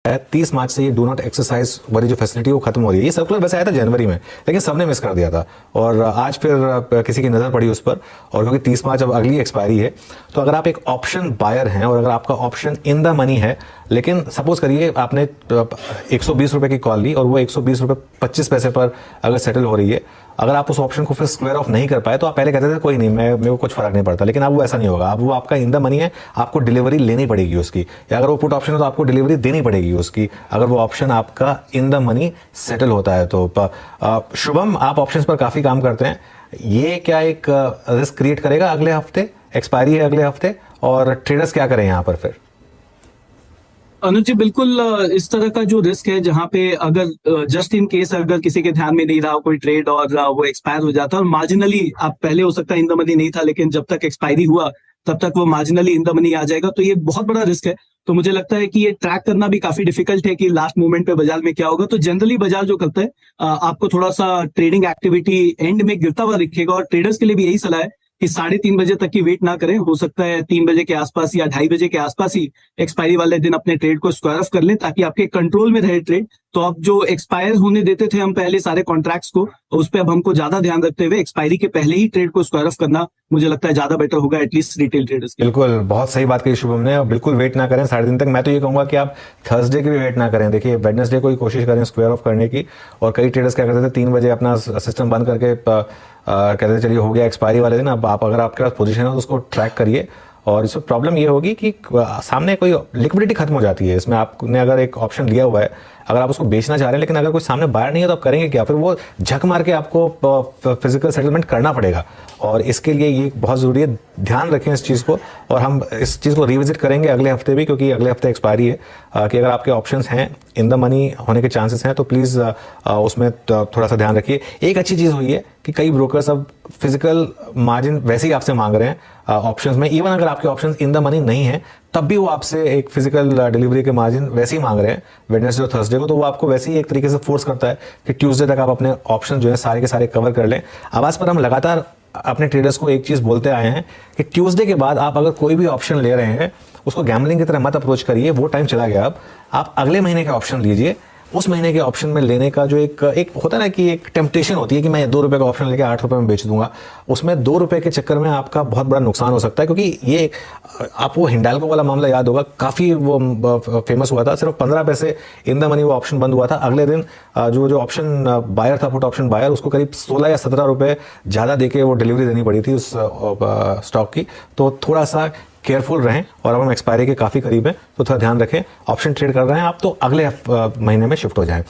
30 मार्च से ये do not exercise वाली जो फैसिलिटी वो खत्म हो रही है। ये सर्कुलर वैसे आया था जनवरी में, लेकिन सबने मिस कर दिया था और आज फिर किसी की नजर पड़ी उस पर। और क्योंकि 30 मार्च अब अगली एक्सपायरी है, तो अगर आप एक ऑप्शन बायर हैं और अगर आपका ऑप्शन इन द मनी है, लेकिन सपोज करिए आपने 120 रुपए की कॉल ली और वो 120 रुपए 25 पैसे पर अगर सेटल हो रही है, अगर आप उस ऑप्शन को फिर स्क्वायर ऑफ नहीं कर पाए तो आप पहले कहते थे कोई नहीं, मेरे को कुछ फर्क नहीं पड़ता, लेकिन अब वो ऐसा नहीं होगा। अब वो आपका इन द मनी है, आपको डिलीवरी लेनी पड़ेगी उसकी, या अगर वो पुट ऑप्शन है तो आपको डिलीवरी देनी पड़ेगी उसकी, अगर वो ऑप्शन आपका इन द मनी सेटल होता है तो। शुभम, आप ऑप्शंस पर काफी काम करते हैं, ये क्या एक रिस्क क्रिएट करेगा? अगले हफ्ते एक्सपायरी है, अगले हफ्ते, और ट्रेडर्स क्या करें यहाँ पर फिर? अनुज जी, बिल्कुल इस तरह का जो रिस्क है जहां पे अगर जस्ट इन केस अगर किसी के ध्यान में नहीं रहा कोई ट्रेड और वो एक्सपायर हो जाता है और मार्जिनली आप पहले हो सकता है इन द मनी नहीं था, लेकिन जब तक एक्सपायरी हुआ तब तक वो मार्जिनली इन द मनी आ जाएगा, तो ये बहुत बड़ा रिस्क है। तो मुझे लगता है कि ये ट्रैक करना भी काफी डिफिकल्ट है कि लास्ट मोमेंट पे बाजार में क्या होगा। तो जनरली बाजार जो करता है आपको थोड़ा सा ट्रेडिंग एक्टिविटी एंड में गिरता हुआ दिखेगा, और ट्रेडर्स के लिए भी यही सलाह है कि 3:30 बजे तक की वेट ना करें। हो सकता है 3 बजे के आसपास या 2:30 बजे के आसपास ही एक्सपायरी वाले दिन अपने ट्रेड को स्क्वायर ऑफ कर लें, ताकि आपके कंट्रोल में रहे ट्रेड। तो अब जो एक्सपायर होने देते थे हम पहले सारे कॉन्ट्रैक्ट्स को, उस पर अब हमको ज्यादा ध्यान रखते हुए एक्सपायरी के पहले ही ट्रेड को स्क्वायर ऑफ करना मुझे लगता है ज्यादा बेटर होगा, एटलीस्ट रिटेल ट्रेडर्स के। बिल्कुल, बहुत सही बात कही शुभम ने। बिल्कुल वेट ना करें 3:30 तक। मैं तो ये कहूंगा कि आप थर्सडे की भी वेट ना करें। देखिए, वेडनेसडे को ही कोशिश करें स्क्वायर ऑफ करने की। और कई ट्रेडर्स क्या करते थे, 3 बजे अपना सिस्टम बंद करके कहते थे चलिए हो गया एक्सपायरी वाले दिन। अब आप अगर आपके पास पोजीशन है तो उसको ट्रैक करिए। और इसमें प्रॉब्लम ये होगी कि सामने कोई लिक्विडिटी खत्म हो जाती है। इसमें आपने अगर एक ऑप्शन लिया हुआ है, अगर आप उसको बेचना चाह रहे हैं, लेकिन अगर कोई सामने बायर नहीं है तो आप करेंगे क्या? फिर वो झक मार के आपको फिजिकल सेटलमेंट करना पड़ेगा। और इसके लिए ये बहुत ज़रूरी है, ध्यान रखें इस चीज़ को। और हम इस चीज़ को रिविजिट करेंगे अगले हफ्ते भी, क्योंकि अगले हफ्ते एक्सपायरी है। कि अगर आपके ऑप्शंस हैं इन द मनी होने के चांसेस हैं तो प्लीज़ उसमें थोड़ा सा ध्यान रखिए। एक अच्छी चीज़ हुई है कि कई ब्रोकर्स अब फिजिकल मार्जिन वैसे ही आपसे मांग रहे हैं ऑप्शंस में। इवन अगर आपके ऑप्शंस इन द मनी नहीं है तब भी वो आपसे एक फिजिकल डिलीवरी के मार्जिन वैसे ही मांग रहे हैं वेडनेसडे और थर्सडे को। तो वो आपको वैसे ही एक तरीके से फोर्स करता है कि ट्यूसडे तक आप अपने ऑप्शन जो है सारे के सारे कवर कर लें। आवाज़ पर हम लगातार अपने ट्रेडर्स को एक चीज़ बोलते आए हैं कि ट्यूसडे के बाद आप अगर कोई भी ऑप्शन ले रहे हैं उसको गैम्बलिंग की तरह मत अप्रोच करिए। वो टाइम चला गया। अब आप अगले महीने का ऑप्शन लीजिए। उस महीने के ऑप्शन में लेने का जो एक होता है ना कि एक टेम्पटेशन होती है कि मैं 2 रुपए का ऑप्शन लेके 8 रुपए में बेच दूंगा, उसमें 2 रुपए के चक्कर में आपका बहुत बड़ा नुकसान हो सकता है। क्योंकि ये आपको हिंडाल्को वाला मामला याद होगा, काफ़ी वो फेमस हुआ था। सिर्फ 15 पैसे इन द मनी वो ऑप्शन बंद हुआ था। अगले दिन जो ऑप्शन बायर था, पुट ऑप्शन बायर, उसको करीब 16 या 17 रुपए ज़्यादा देके वो डिलीवरी देनी पड़ी थी उस स्टॉक की। तो थोड़ा सा केयरफुल रहें। और अब हम एक्सपायरी के काफ़ी करीब हैं तो थोड़ा ध्यान रखें। ऑप्शन ट्रेड कर रहे हैं आप तो अगले महीने में शिफ्ट हो जाएं।